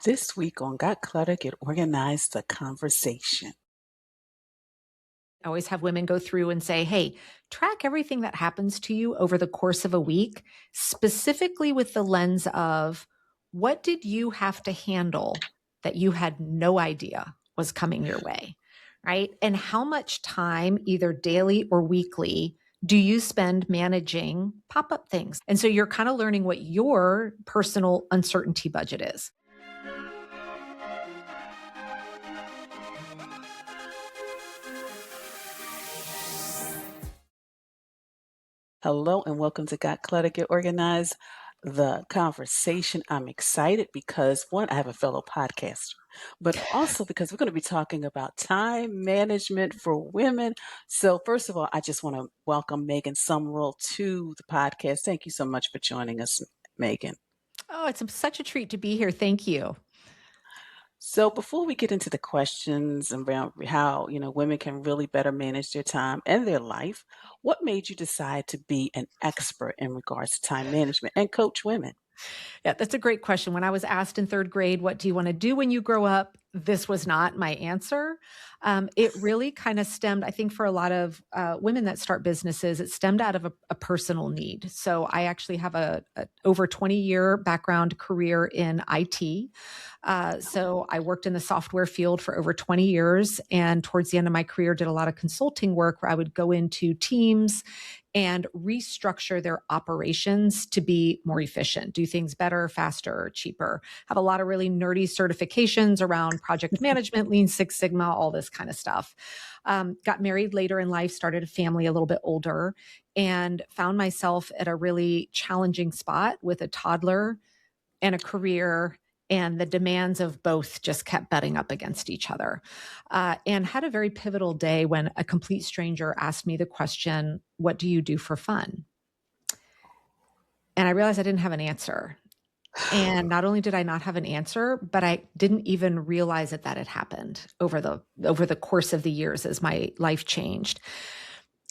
This week on Got Clutter, Get Organized, the conversation. I always have women go through and say, hey, track everything that happens to you over the course of a week, specifically with the lens of what did you have to handle that you had no idea was coming your way, right? And how much time, either daily or weekly, do you spend managing pop up things? And so you're kind of learning what your personal uncertainty budget is. Hello and welcome to Got Clutter, Get Organized, the conversation. I'm excited because one, I have a fellow podcaster, but also because we're going to be talking about time management for women. So, first of all, I just want to welcome Megan Sumrell to the podcast. Thank you so much for joining us, Megan. Oh, it's such a treat to be here. Thank you. So before we get into the questions around how, women can really better manage their time and their life, what made you decide to be an expert in regards to time management and coach women? Yeah, that's a great question. When I was asked in third grade, what do you want to do when you grow up? This was not my answer. It really kind of stemmed, I think, for a lot of women that start businesses, it stemmed out of a personal need. So I actually have a over 20-year background career in IT. So I worked in the software field for over 20 years. And towards the end of my career, did a lot of consulting work where I would go into teams and restructure their operations to be more efficient, do things better, faster, cheaper. Have a lot of really nerdy certifications around project management, Lean Six Sigma, all this kind of stuff. Got married later in life, started a family a little bit older, and found myself at a really challenging spot with a toddler and a career, and the demands of both just kept butting up against each other. And had a very pivotal day when a complete stranger asked me the question, what do you do for fun? And I realized I didn't have an answer. And not only did I not have an answer, but I didn't even realize that had happened over the course of the years as my life changed.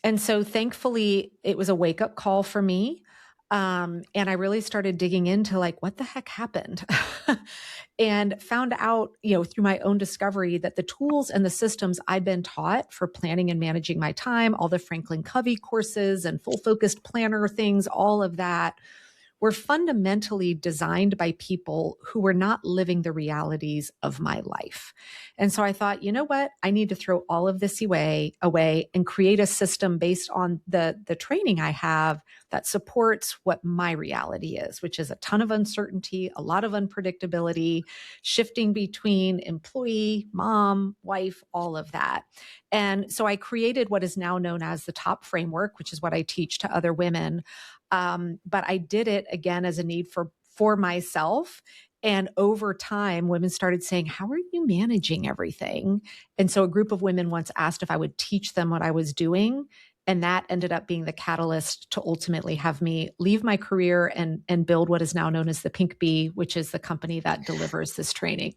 And so thankfully, it was a wake up call for me. And I really started digging into like, what the heck happened? And found out, through my own discovery that the tools and the systems I'd been taught for planning and managing my time, all the Franklin Covey courses and full focused planner things, all of that were fundamentally designed by people who were not living the realities of my life. And so I thought, you know what? I need to throw all of this away and create a system based on the training I have that supports what my reality is, which is a ton of uncertainty, a lot of unpredictability, shifting between employee, mom, wife, all of that. And so I created what is now known as the TOP framework, which is what I teach to other women. But I did it again as a need for myself. And over time, women started saying, how are you managing everything? And so a group of women once asked if I would teach them what I was doing. And that ended up being the catalyst to ultimately have me leave my career and build what is now known as the Pink Bee, which is the company that delivers this training.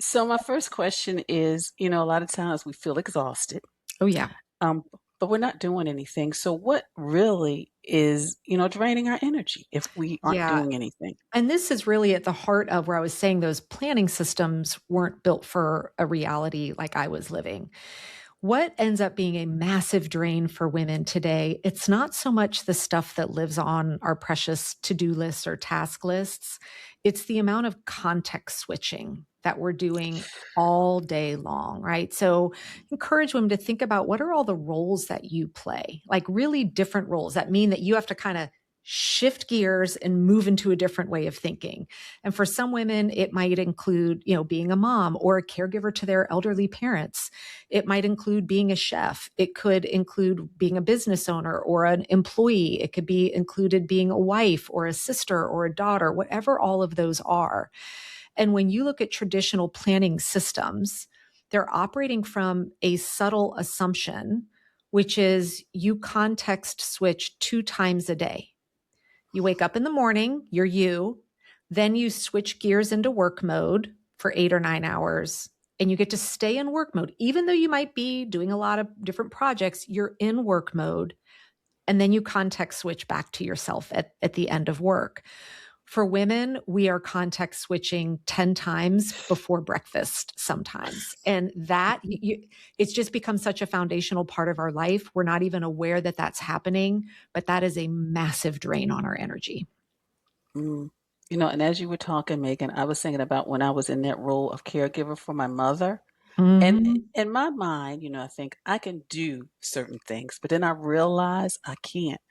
So my first question is, a lot of times we feel exhausted, Oh, yeah. um, but we're not doing anything. So what really is, draining our energy if we aren't Yeah. doing anything? And this is really at the heart of where I was saying those planning systems weren't built for a reality like I was living. What ends up being a massive drain for women today, it's not so much the stuff that lives on our precious to-do lists or task lists. It's the amount of context switching that we're doing all day long, right? So encourage women to think about what are all the roles that you play, like really different roles that mean that you have to kind of shift gears and move into a different way of thinking. And for some women, it might include, being a mom or a caregiver to their elderly parents. It might include being a chef. It could include being a business owner or an employee. It could be included being a wife or a sister or a daughter, whatever all of those are. And when you look at traditional planning systems, they're operating from a subtle assumption, which is you context switch 2 times a day. You wake up in the morning, you're you, then you switch gears into work mode for 8 or 9 hours, and you get to stay in work mode. Even though you might be doing a lot of different projects, you're in work mode, and then you context switch back to yourself at the end of work. For women, we are context switching 10 times before breakfast sometimes. And that it's just become such a foundational part of our life. We're not even aware that that's happening, but that is a massive drain on our energy. Mm. And as you were talking, Megan, I was thinking about when I was in that role of caregiver for my mother. And Mhm. in my mind, I think I can do certain things, but then I realize I can't.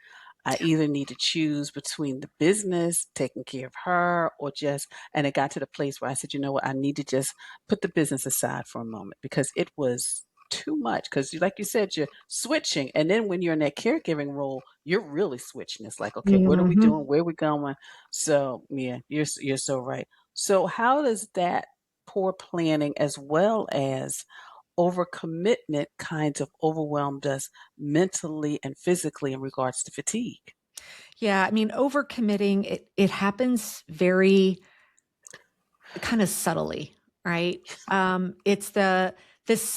I either need to choose between the business, taking care of her, or just, and it got to the place where I said, you know what, I need to just put the business aside for a moment because it was too much. Because, like you said, you're switching. And then when you're in that caregiving role, you're really switching. It's like, okay, what are we Mhm. doing? Where are we going? So, yeah, you're so right. So, how does that poor planning as well as overcommitment kinds of overwhelmed us mentally and physically in regards to fatigue? Yeah, I mean, overcommitting, it happens very kind of subtly, right? It's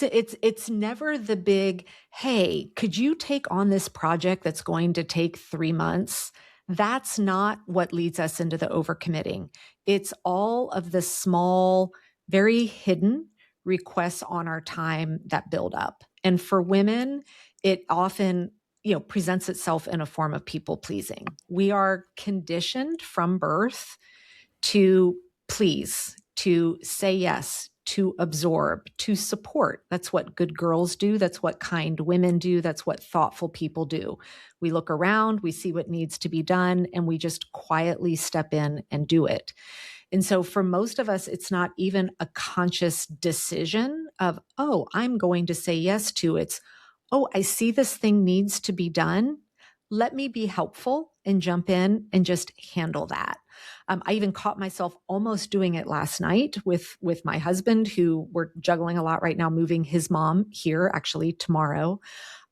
it's never the big, hey, could you take on this project that's going to take 3 months? That's not what leads us into the overcommitting. It's all of the small, very hidden requests on our time that build up. And for women, it often presents itself in a form of people pleasing. We are conditioned from birth to please, to say yes, to absorb, to support. That's what good girls do. That's what kind women do. That's what thoughtful people do. We look around, we see what needs to be done, and we just quietly step in and do it. And so for most of us, it's not even a conscious decision of, oh, I'm going to say yes to it. It's, oh, I see this thing needs to be done. Let me be helpful and jump in and just handle that. I even caught myself almost doing it last night with my husband, who we're juggling a lot right now, moving his mom here actually tomorrow.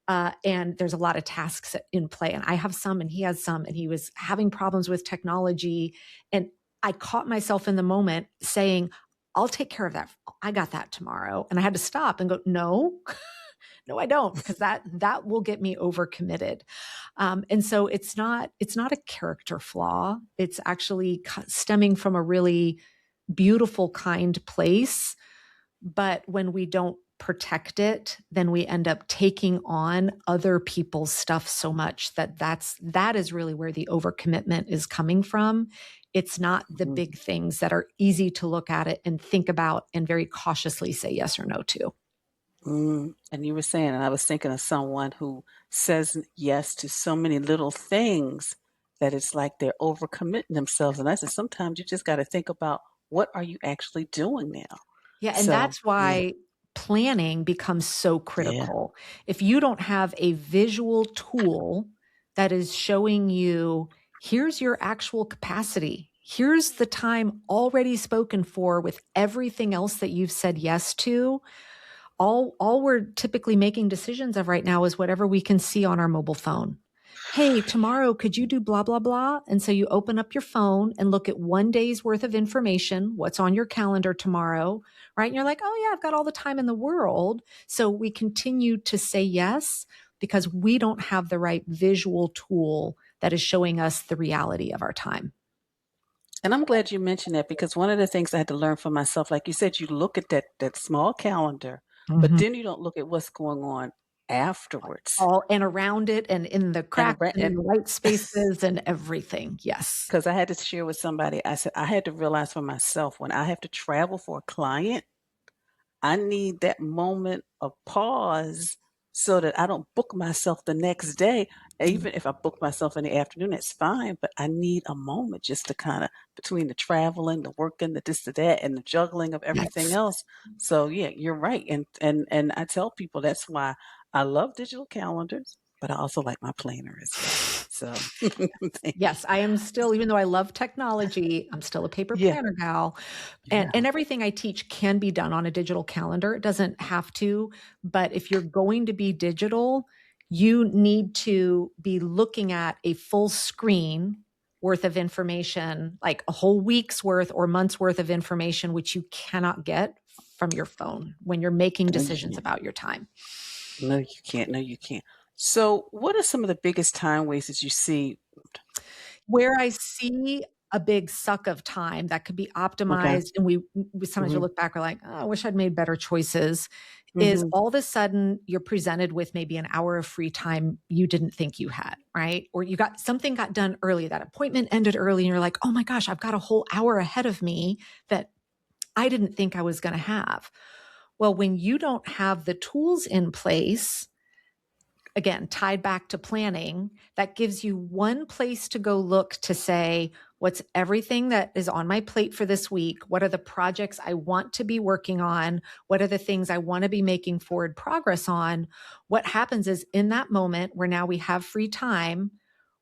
And there's a lot of tasks in play, and I have some, and he has some, and he was having problems with technology, and I caught myself in the moment saying, "I'll take care of that. I got that tomorrow." And I had to stop and go, "No, no, I don't, because that will get me overcommitted." And so it's not a character flaw. It's actually stemming from a really beautiful, kind place. But when we don't protect it, then we end up taking on other people's stuff so much that is really where the overcommitment is coming from. It's not the Mhm. big things that are easy to look at it and think about and very cautiously say yes or no to. And you were saying, and I was thinking of someone who says yes to so many little things that it's like they're overcommitting themselves. And I said, sometimes you just got to think about what are you actually doing now? Yeah, and So, that's yeah, why planning becomes so yeah. critical. If you don't have a visual tool that is showing you, here's your actual capacity, here's the time already spoken for with everything else that you've said yes to, all we're typically making decisions of right now is whatever we can see on our mobile phone. Hey, tomorrow, could you do blah, blah, blah? And so you open up your phone and look at one day's worth of information, what's on your calendar tomorrow, right? And you're like, oh, yeah, I've got all the time in the world. So we continue to say yes because we don't have the right visual tool that is showing us the reality of our time. And I'm glad you mentioned that because one of the things I had to learn for myself, like you said, you look at that small calendar, but Mhm. then you don't look at what's going on afterwards. All and around it and in the And cracks and in the white spaces and everything. Yes. because I had to share with somebody, I said I had to realize for myself when I have to travel for a client, I need that moment of pause so that I don't book myself the next day. Even if I book myself in the afternoon, that's fine, but I need a moment just to kind of between the traveling, the working, the this, the that, and the juggling of everything Yes. else. So yeah, you're right. And I tell people that's why I love digital calendars, but I also like my planner as well. So Yes, I am still, even though I love technology, I'm still a paper yeah, planner gal, and yeah. everything I teach can be done on a digital calendar. It doesn't have to, but if you're going to be digital, you need to be looking at a full screen worth of information, like a whole week's worth or month's worth of information, which you cannot get from your phone when you're making No, you decisions can't. about your time. No, you can't. No, you can't. So, what are some of the biggest time wastes you see? Where I see a big suck of time that could be Okay. optimized, and we sometimes we Mhm. look back, we're like, "Oh, I wish I'd made better choices," is Mhm. all of a sudden you're presented with maybe an hour of free time you didn't think you had, right? Or you got something got done early, that appointment ended early, and you're like, "Oh my gosh, I've got a whole hour ahead of me that I didn't think I was gonna have." Well, when you don't have the tools in place, again, tied back to planning, that gives you one place to go look to say, what's everything that is on my plate for this week? What are the projects I want to be working on? What are the things I want to be making forward progress on? What happens is in that moment where now we have free time,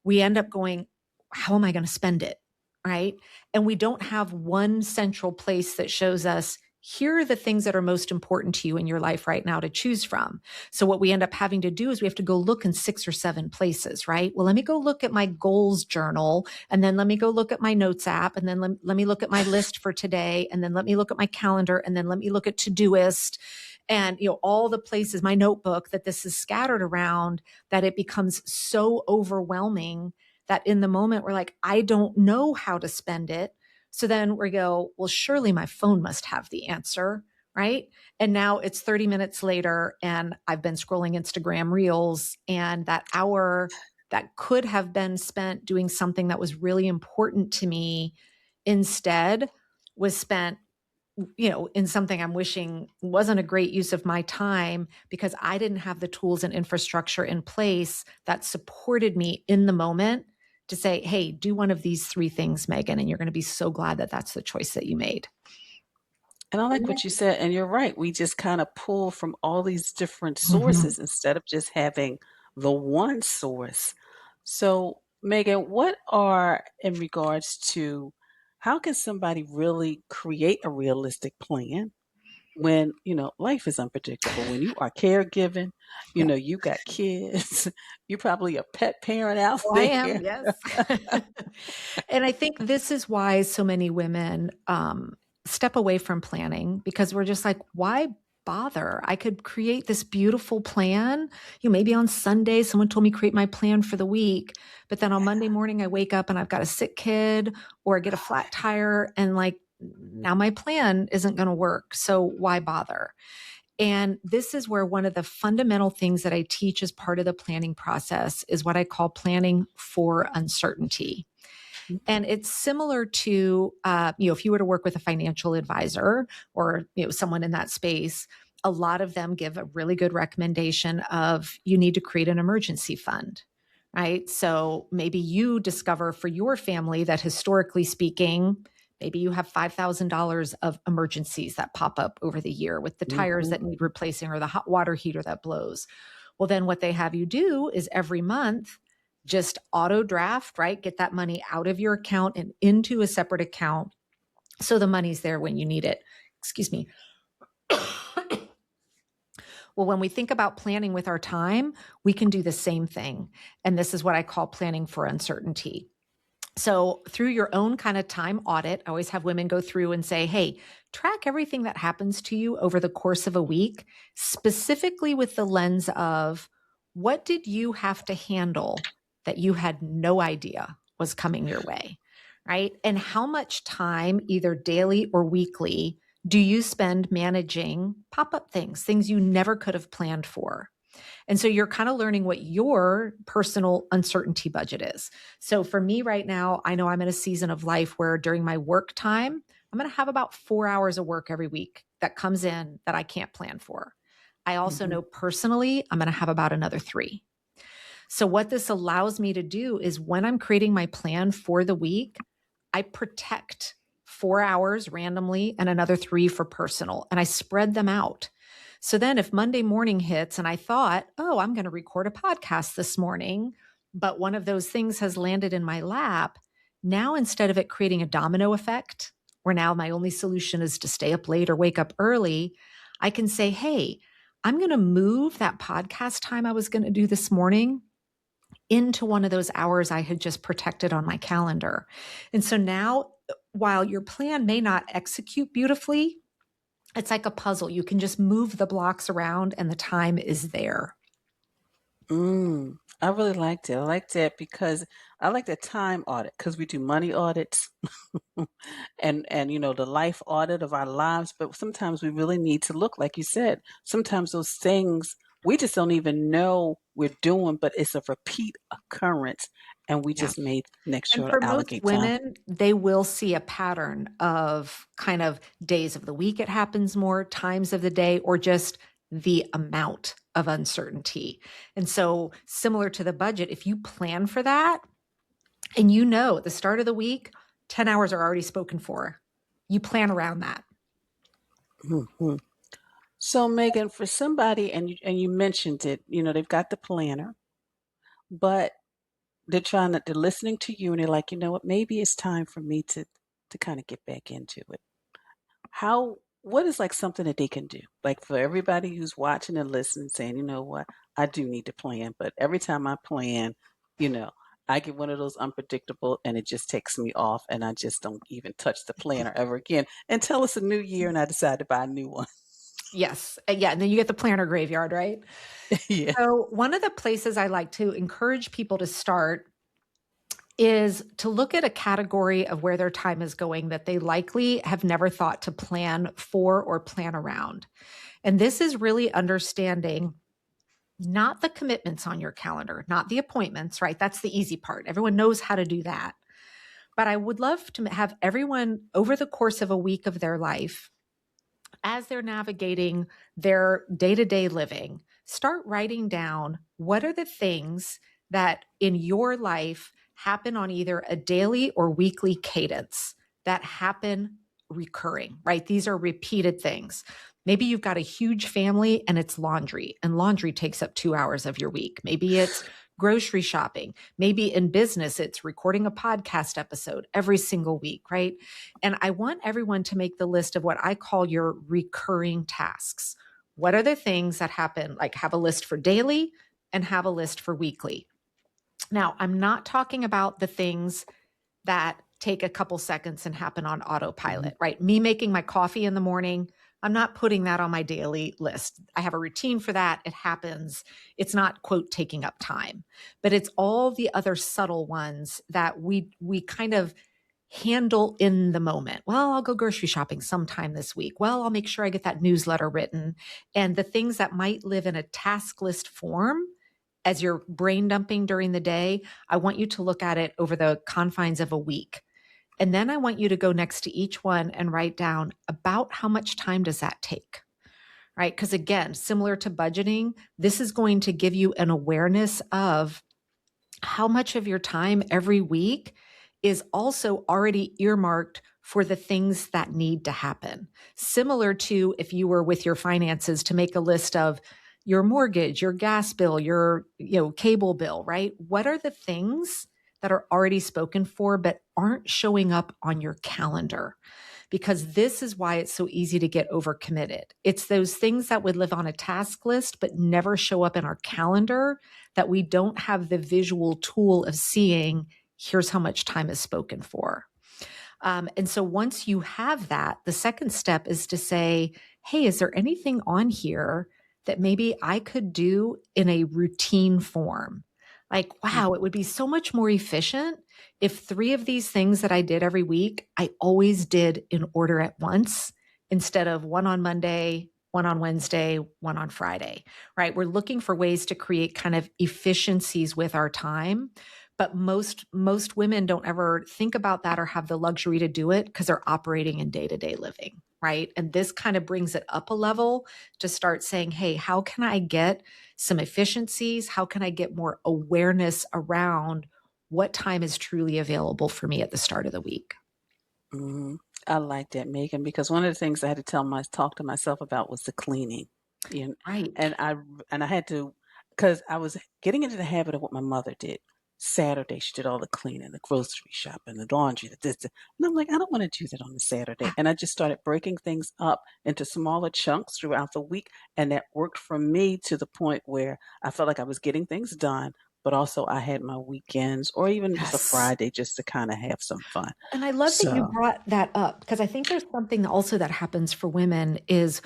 we end up going, how am I going to spend it? Right. And we don't have one central place that shows us, here are the things that are most important to you in your life right now to choose from. So what we end up having to do is we have to go look in 6 or 7 places, right? Well, let me go look at my goals journal, and then let me go look at my notes app, and then let me look at my list for today, and then let me look at my calendar, and then let me look at Todoist, and all the places, my notebook, that this is scattered around, that it becomes so overwhelming that in the moment we're like, I don't know how to spend it. So then we go, well, surely my phone must have the answer, right? And now it's 30 minutes later and I've been scrolling Instagram reels, and that hour that could have been spent doing something that was really important to me instead was spent, in something I'm wishing wasn't a great use of my time, because I didn't have the tools and infrastructure in place that supported me in the moment to say, hey, do one of these 3 things, Megan, and you're going to be so glad that that's the choice that you made. And I like what you said, and you're right. We just kind of pull from all these different Mhm. sources instead of just having the one source. So, Megan, what are in regards to how can somebody really create a realistic plan when, life is unpredictable? When you are caregiving, Yeah. you got kids, you're probably a pet parent out Oh, I am, there. yes. And I think this is why so many women, step away from planning, because we're just like, "Why bother? I could create this beautiful plan." Maybe on Sunday, someone told me create my plan for the week, but then on Monday morning, I wake up and I've got a sick kid or I get a flat tire, and, like, now my plan isn't gonna work, so why bother? And this is where one of the fundamental things that I teach as part of the planning process is what I call planning for uncertainty. And it's similar to, if you were to work with a financial advisor or, someone in that space, a lot of them give a really good recommendation of you need to create an emergency fund, right? So maybe you discover for your family that historically speaking, maybe you have $5,000 of emergencies that pop up over the year with the tires Mhm. that need replacing or the hot water heater that blows. Well, then what they have you do is every month just auto draft, right? Get that money out of your account and into a separate account so the money's there when you need it. Excuse me. Well, when we think about planning with our time, we can do the same thing. And this is what I call planning for uncertainty. So, through your own kind of time audit, I always have women go through and say, hey, track everything that happens to you over the course of a week, specifically with the lens of what did you have to handle that you had no idea was coming your way, right? And how much time, either daily or weekly, do you spend managing pop up things, things you never could have planned for? And so you're kind of learning what your personal uncertainty budget is. So for me right now, I know I'm in a season of life where during my work time, I'm going to have about 4 hours of work every week that comes in that I can't plan for. I also Mhm. know personally, I'm going to have about another 3. So what this allows me to do is when I'm creating my plan for the week, I protect 4 hours randomly and another 3 for personal, and I spread them out. So then if Monday morning hits and I thought, oh, I'm going to record a podcast this morning, but one of those things has landed in my lap, now instead of it creating a domino effect, where now my only solution is to stay up late or wake up early, I can say, hey, I'm going to move that podcast time I was going to do this morning into one of those hours I had just protected on my calendar. And so now, while your plan may not execute beautifully, it's like a puzzle. You can just move the blocks around and the time is there. Mm. I really liked it. I liked that because I like that time audit because we do money audits and the life audit of our lives, but sometimes we really need to look like you said. Sometimes those things we just don't even know we're doing, but it's a repeat occurrence and we Yeah. just made make And sure for to most allocate time. women, they will see a pattern of kind of days of the week it happens more, times of the day, or just the amount of uncertainty. And so, similar to the budget, if you plan for that and you know at the start of the week, 10 hours are already spoken for, you plan around that. Mhm. So Megan, for somebody and you mentioned it, they've got the planner, but they're listening to you and they're like, you know what, maybe it's time for me to kind of get back into it. What is like something that they can do? Like for everybody who's watching and listening, saying, you know what, I do need to plan, but every time I plan, you know, I get one of those unpredictable and it just takes me off and I just don't even touch the planner ever again until it's a new year and I decide to buy a new one. Yes. Yeah. And then you get the planner graveyard, right? Yeah. So, one of the places I like to encourage people to start is to look at a category of where their time is going that they likely have never thought to plan for or plan around. And this is really understanding not the commitments on your calendar, not the appointments, right? That's the easy part. Everyone knows how to do that. But I would love to have everyone over the course of a week of their life, as they're navigating their day to day living, start writing down what are the things that in your life happen on either a daily or weekly cadence that happen recurring, right? These are repeated things. Maybe you've got a huge family and it's laundry, and laundry takes up 2 hours of your week. Maybe it's grocery shopping. Maybe in business, it's recording a podcast episode every single week, right? And I want everyone to make the list of what I call your recurring tasks. What are the things that happen? Like have a list for daily and have a list for weekly. Now, I'm not talking about the things that take a couple seconds and happen on Mhm. autopilot, right? Me making my coffee in the morning, I'm not putting that on my daily list. I have a routine for that. It happens. It's not quote taking up time, but it's all the other subtle ones that we kind of handle in the moment. Well, I'll go grocery shopping sometime this week. Well, I'll make sure I get that newsletter written. And the things that might live in a task list form as you're brain dumping during the day, I want you to look at it over the confines of a week. And then I want you to go next to each one and write down about how much time does that take? Right? Because again, similar to budgeting, this is going to give you an awareness of how much of your time every week is also already earmarked for the things that need to happen. Similar to if you were with your finances to make a list of your mortgage, your gas bill, your cable bill, right? What are the things that are already spoken for but aren't showing up on your calendar? Because this is why it's so easy to get overcommitted. It's those things that would live on a task list but never show up in our calendar that we don't have the visual tool of seeing, here's how much time is spoken for. And so once you have that, the second step is to say, hey, is there anything on here that maybe I could do in a routine form? Like, wow, it would be so much more efficient if three of these things that I did every week, I always did in order at once instead of one on Monday, one on Wednesday, one on Friday, right? We're looking for ways to create kind of efficiencies with our time, but most women don't ever think about that or have the luxury to do it because they're operating in day-to-day living, right? And this kind of brings it up a level to start saying, hey, how can I get some efficiencies? How can I get more awareness around what time is truly available for me at the start of the week? Mhm. I like that, Megan, because one of the things I had to talk to myself about was the cleaning. You kn Right. and I had to, because I was getting into the habit of what my mother did. Saturday, she did all the cleaning, the grocery shopping, the laundry, the and I'm like, "I don't wanna do that on a Saturday," and I just started breaking things up into smaller chunks throughout the week, and that worked for me to the point where I felt like I was getting things done, but also I had my weekends or even just a Yes. Friday just to kinda have some fun. And I love that you So brought that up because I think there's something also that happens for women is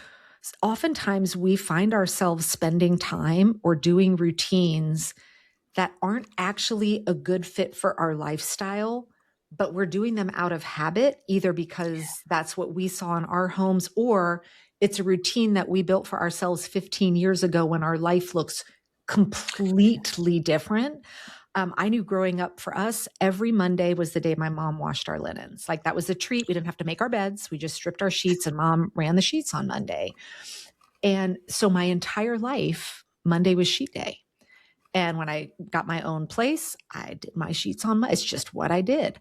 oftentimes we find ourselves spending time or doing routines that aren't actually a good fit for our lifestyle, but we're doing them out of habit, either because that's what we saw in our homes, or it's a routine that we built for ourselves 15 years ago when our life looks completely different. I knew growing up for us, every Monday was the day my mom washed our linens. Like that was a treat. We didn't have to make our beds. We just stripped our sheets and mom ran the sheets on Monday. And so my entire life, Monday was sheet day. And when I got my own place, I did my sheets on my, it's just what I did.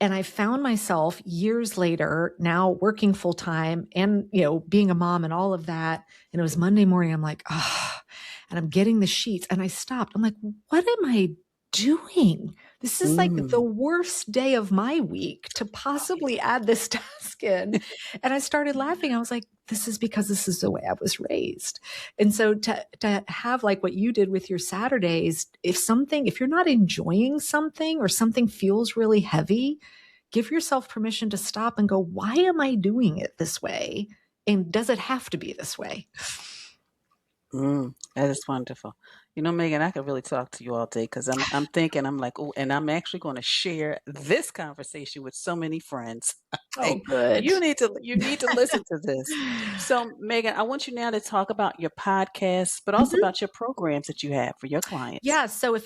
And I found myself years later now working full time and, being a mom and all of that. And it was Monday morning. I'm like, ah, and I'm getting the sheets and I stopped. I'm like, what am I doing? This is like the Mm. worst day of my week to Oh, yeah. possibly add this task in. And I started laughing. I was like, this is because this is the way I was raised. And so to have like what you did with your Saturdays, if you're not enjoying something or something feels really heavy, give yourself permission to stop and go, why am I doing it this way? And does it have to be this way? That is wonderful. Megan, I could really talk to you all day because I'm thinking, I'm like, oh, and I'm actually going to share this conversation with so many friends. Oh, Like, good. you need to listen to this. So, Megan, I want you now to talk about your podcast, but also Mhm. about your programs that you have for your clients. Yeah. So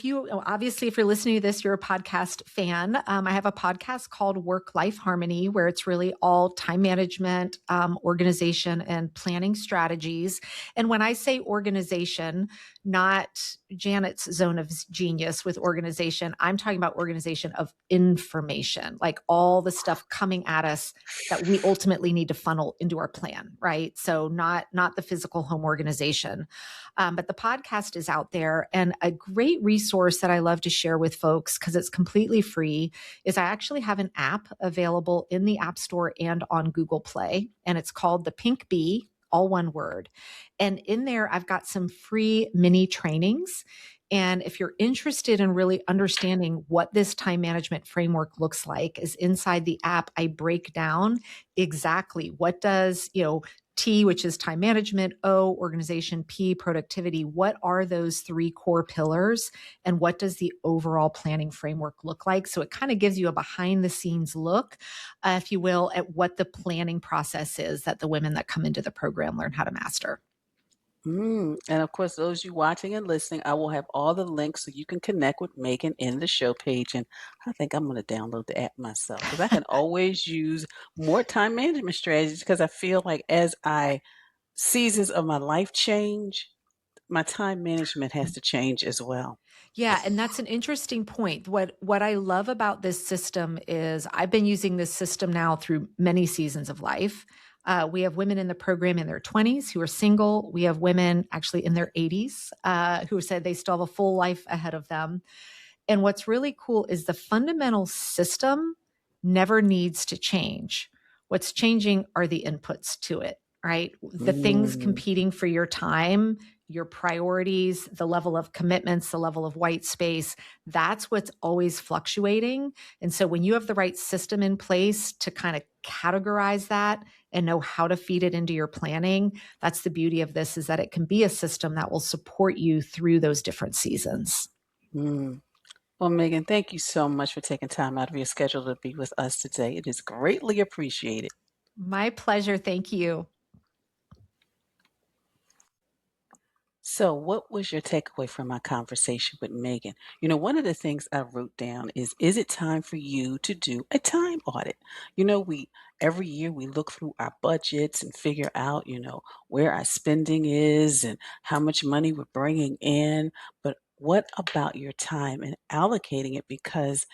obviously, if you're listening to this, you're a podcast fan. I have a podcast called Work Life Harmony, where it's really all time management, organization, and planning strategies. And when I say organization, not Janet's zone of genius with organization, I'm talking about organization of information, like all the stuff coming at us that we ultimately need to funnel into our plan, right? So not the physical home organization. But the podcast is out there. And a great resource that I love to share with folks because it's completely free is I actually have an app available in the App Store and on Google Play. And it's called the Pink Bee, all one word. And in there, I've got some free mini trainings. And if you're interested in really understanding what this time management framework looks like, is inside the app, I break down exactly what does, T, which is time management, O, organization, P, productivity. What are those three core pillars? And what does the overall planning framework look like? So it kind of gives you a behind the scenes look, if you will, at what the planning process is that the women that come into the program learn how to master. And of course, those you watching and listening, I will have all the links so you can connect with Megan in the show page. And I think I'm going to download the app myself because I can always use more time management strategies because I feel like as I seasons of my life change, my time management has to change as well. Yeah, and that's an interesting point. What I love about this system is I've been using this system now through many seasons of life. We have women in the program in their 20s who are single. We have women actually in their 80s who said they still have a full life ahead of them. And what's really cool is the fundamental system never needs to change. What's changing are the inputs to it, right? The things Mm, competing for your time, your priorities, the level of commitments, the level of white space, that's what's always fluctuating. And so when you have the right system in place to kind of categorize that and know how to feed it into your planning, that's the beauty of this is that it can be a system that will support you through those different seasons. mm. Well, Megan, thank you so much for taking time out of your schedule to be with us today. It is greatly appreciated. My pleasure. Thank you. So, what was your takeaway from my conversation with Megan? One of the things I wrote down is it time for you to do a time audit? We every year we look through our budgets and figure out, where our spending is and how much money we're bringing in. But what about your time and allocating it? Because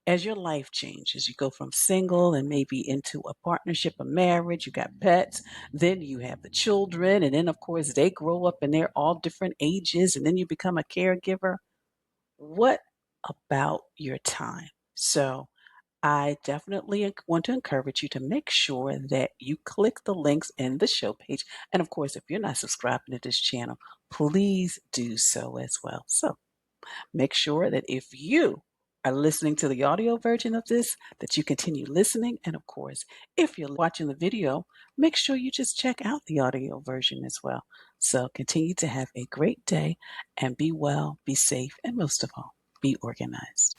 as your life changes, you go from single and maybe into a partnership, a marriage, you got pets, then you have the children, and then, of course, they grow up and they're all different ages, and then you become a caregiver. What about your time? So, I definitely want to encourage you to make sure that you click the links in the show page. And of course, if you're not subscribing to this channel, please do so as well. So, make sure that if you are listening to the audio version of this, that you continue listening. And of course, if you're watching the video, make sure you just check out the audio version as well. So continue to have a great day and be well, be safe, and most of all, be organized.